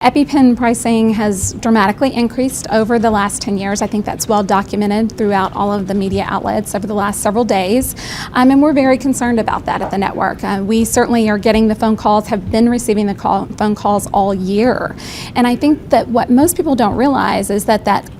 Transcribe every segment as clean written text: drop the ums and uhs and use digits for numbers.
EpiPen pricing has dramatically increased over the last 10 years. I think that's well documented throughout all of the media outlets over the last several days. And we're very concerned about that at the network. We certainly are getting the phone calls, have been receiving the phone calls all year. And I think that what most people don't realize is that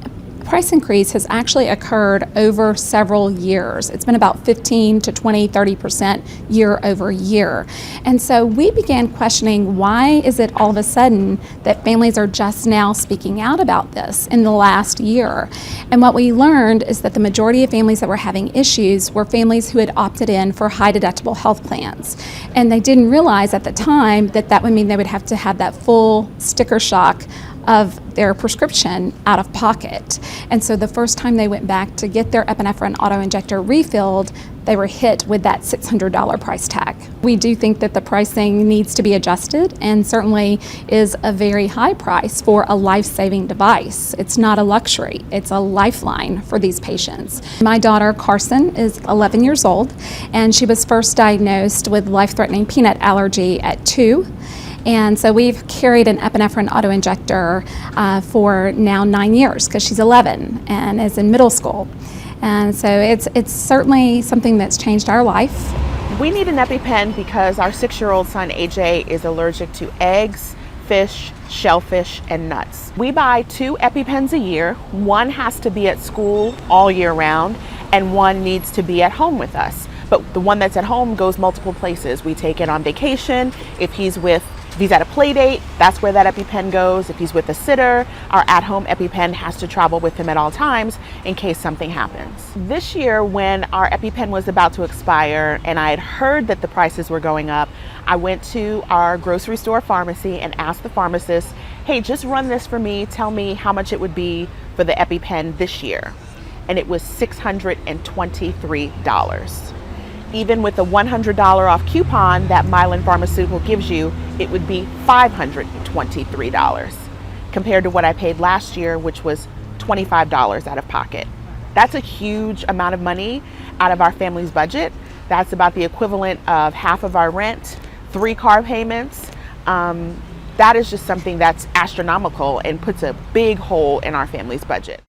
price increase has actually occurred over several years. It's been about 15 to 20, 30% year over year. And so we began questioning, why is it all of a sudden that families are just now speaking out about this in the last year? And what we learned is that the majority of families that were having issues were families who had opted in for high deductible health plans. And they didn't realize at the time that that would mean they would have to have that full sticker shock of their prescription out of pocket. And so the first time they went back to get their epinephrine auto-injector refilled, they were hit with that $600 price tag. We do think that the pricing needs to be adjusted, and certainly is a very high price for a life-saving device. It's not a luxury, it's a lifeline for these patients. My daughter Carson is 11 years old, and she was first diagnosed with life-threatening peanut allergy at 2. And so we've carried an epinephrine auto-injector for now 9 years, because she's 11 and is in middle school. And so it's certainly something that's changed our life. We need an EpiPen because our 6-year-old son AJ is allergic to eggs, fish, shellfish, and nuts. We buy 2 EpiPens a year. One has to be at school all year round, and one needs to be at home with us. But the one that's at home goes multiple places. We take it on vacation. If he's at a play date, that's where that EpiPen goes. If he's with a sitter, our at-home EpiPen has to travel with him at all times in case something happens. This year, when our EpiPen was about to expire and I had heard that the prices were going up, I went to our grocery store pharmacy and asked the pharmacist, hey, just run this for me, tell me how much it would be for the EpiPen this year. And it was $623. Even with a $100 off coupon that Mylan Pharmaceutical gives you, it would be $523 compared to what I paid last year, which was $25 out of pocket. That's a huge amount of money out of our family's budget. That's about the equivalent of half of our rent, 3 car payments. That is just something that's astronomical and puts a big hole in our family's budget.